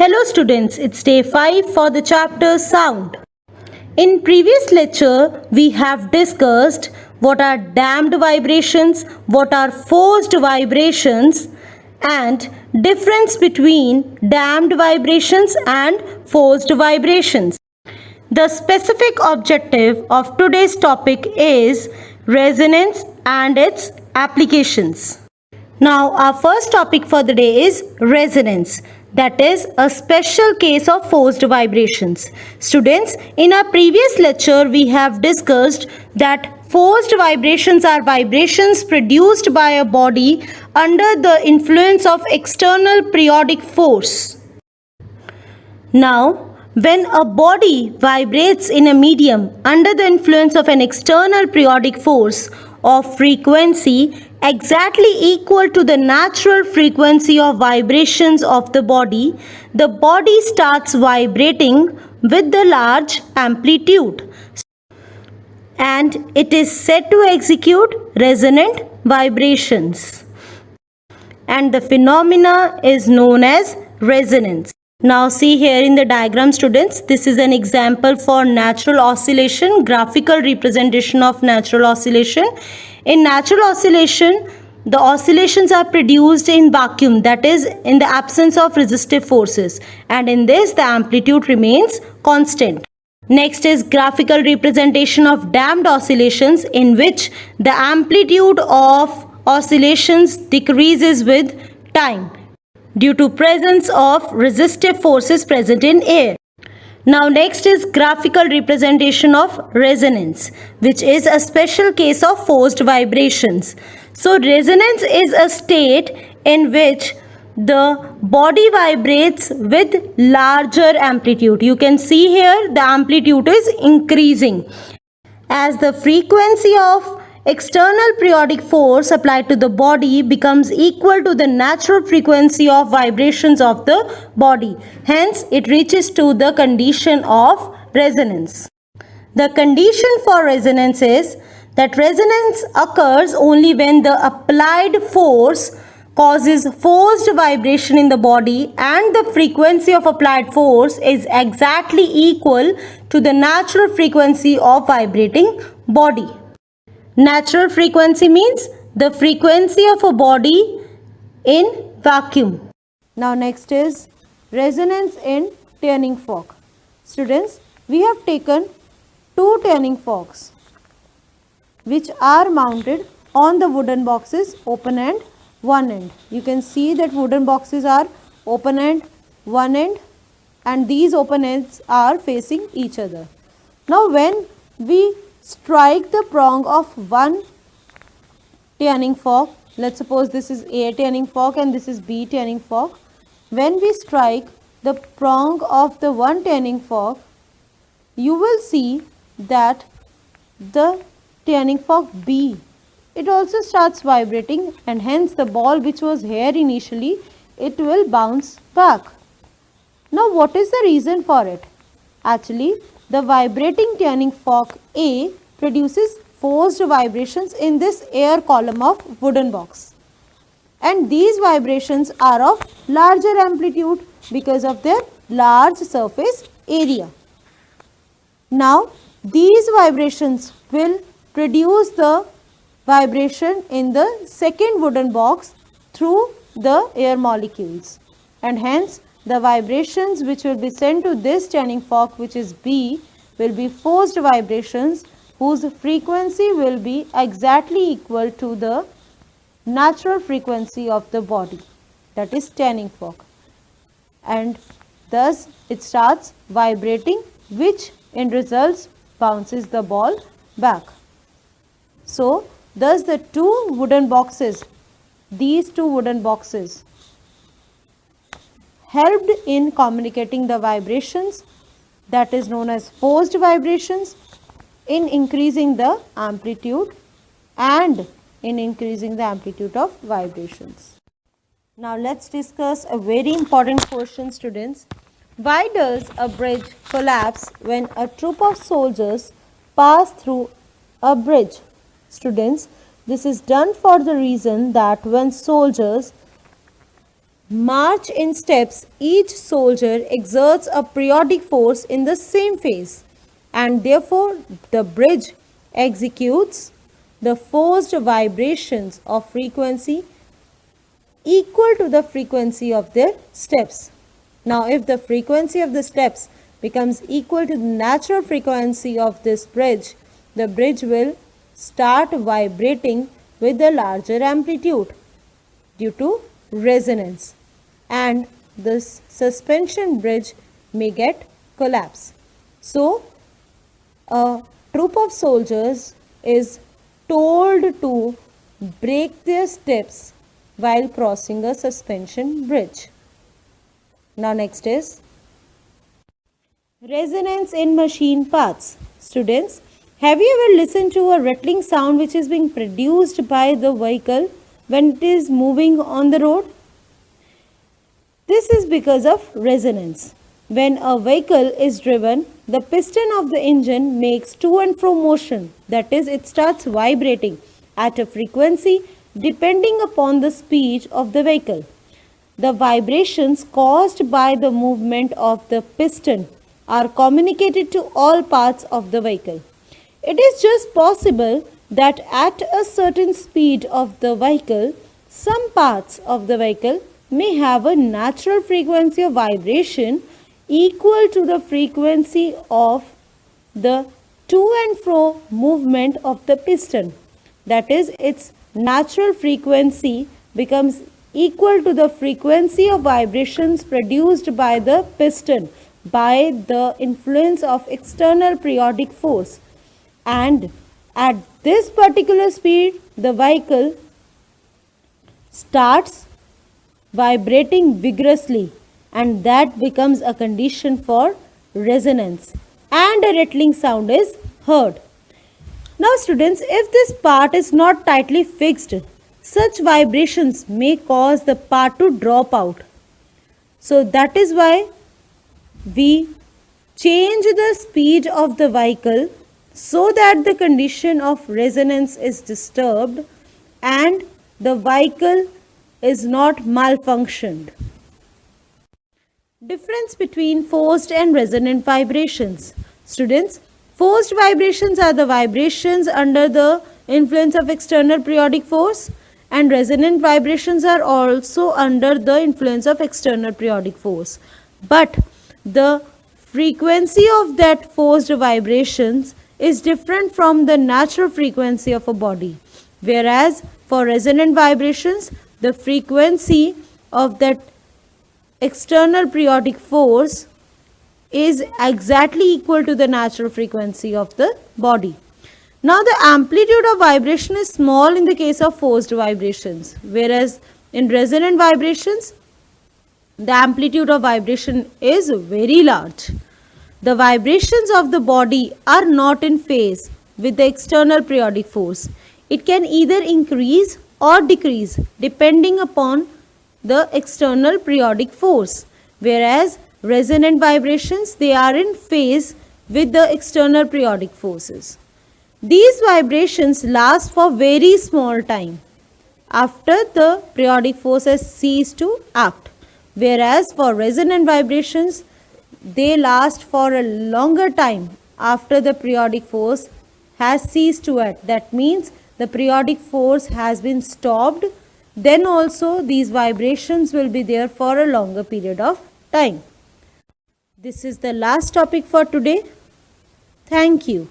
Hello students, it's day 5 for the chapter Sound. In previous lecture, we have discussed what are damped vibrations, what are forced vibrations, and difference between damped vibrations and forced vibrations. The specific objective of today's topic is resonance and its applications. Now, our first topic for the day is resonance. That is a special case of forced vibrations. Students, in our previous lecture, we have discussed that forced vibrations are vibrations produced by a body under the influence of external periodic force. Now, when a body vibrates in a medium under the influence of an external periodic force of frequency exactly equal to the natural frequency of vibrations of the body starts vibrating with the large amplitude and it is said to execute resonant vibrations. And the phenomena is known as resonance. Now see here in the diagram students, this is an example for natural oscillation, graphical representation of natural oscillation. In natural oscillation, the oscillations are produced in vacuum, that is in the absence of resistive forces, and in this the amplitude remains constant. Next is graphical representation of damped oscillations, in which the amplitude of oscillations decreases with time due to presence of resistive forces present in air. Now next is graphical representation of resonance, which is a special case of forced vibrations. So resonance is a state in which the body vibrates with larger amplitude. You can see here the amplitude is increasing as the frequency of external periodic force applied to the body becomes equal to the natural frequency of vibrations of the body. Hence, it reaches to the condition of resonance. The condition for resonance is that resonance occurs only when the applied force causes forced vibration in the body and the frequency of applied force is exactly equal to the natural frequency of vibrating body. Natural frequency means the frequency of a body in vacuum. Now next is resonance in tuning fork. Students, we have taken two tuning forks which are mounted on the wooden boxes, open end, one end. You can see that wooden boxes are open end, one end, and these open ends are facing each other. Now when we strike the prong of one tuning fork, let's suppose this is A tuning fork and this is B tuning fork. When we strike the prong of the one tuning fork, you will see that the tuning fork B, it also starts vibrating, and hence the ball which was here initially, it will bounce back. Now what is the reason for it? Actually, the vibrating tuning fork A produces forced vibrations in this air column of wooden box, and these vibrations are of larger amplitude because of their large surface area. Now these vibrations will produce the vibration in the second wooden box through the air molecules, and hence the vibrations which will be sent to this tuning fork, which is B, will be forced vibrations whose frequency will be exactly equal to the natural frequency of the body, that is tuning fork, and thus it starts vibrating, which in results bounces the ball back. So thus the two wooden boxes, these two wooden boxes helped in communicating the vibrations, that is known as forced vibrations, in increasing the amplitude and in increasing the amplitude of vibrations. Now let's discuss a very important question, students. Why does a bridge collapse when a troop of soldiers pass through a bridge? Students, this is done for the reason that when soldiers march in steps, each soldier exerts a periodic force in the same phase, and therefore the bridge executes the forced vibrations of frequency equal to the frequency of their steps. Now, if the frequency of the steps becomes equal to the natural frequency of this bridge, the bridge will start vibrating with a larger amplitude due to resonance, and this suspension bridge may get collapse. So, a troop of soldiers is told to break their steps while crossing a suspension bridge. Now next is resonance in machine parts. Students, have you ever listened to a rattling sound which is being produced by the vehicle when it is moving on the road? This is because of resonance. When a vehicle is driven, the piston of the engine makes to and fro motion, that is, it starts vibrating at a frequency depending upon the speed of the vehicle. The vibrations caused by the movement of the piston are communicated to all parts of the vehicle. It is just possible that at a certain speed of the vehicle, some parts of the vehicle may have a natural frequency of vibration equal to the frequency of the to and fro movement of the piston. That is, its natural frequency becomes equal to the frequency of vibrations produced by the piston by the influence of external periodic force, and at this particular speed the vehicle starts vibrating vigorously, and that becomes a condition for resonance, and a rattling sound is heard. Now students, if this part is not tightly fixed, such vibrations may cause the part to drop out. So that is why we change the speed of the vehicle so that the condition of resonance is disturbed and the vehicle is not malfunctioned. Difference between forced and resonant vibrations. Students, forced vibrations are the vibrations under the influence of external periodic force, and resonant vibrations are also under the influence of external periodic force. But the frequency of that forced vibrations is different from the natural frequency of a body, whereas for resonant vibrations, the frequency of that external periodic force is exactly equal to the natural frequency of the body. Now the amplitude of vibration is small in the case of forced vibrations, whereas in resonant vibrations the amplitude of vibration is very large. The vibrations of the body are not in phase with the external periodic force. It can either increase or decrease depending upon the external periodic force, whereas resonant vibrations, they are in phase with the external periodic forces. These vibrations last for very small time after the periodic force has ceased to act, whereas for resonant vibrations they last for a longer time after the periodic force has ceased to act. That means the periodic force has been stopped, then also these vibrations will be there for a longer period of time. This is the last topic for today. Thank you.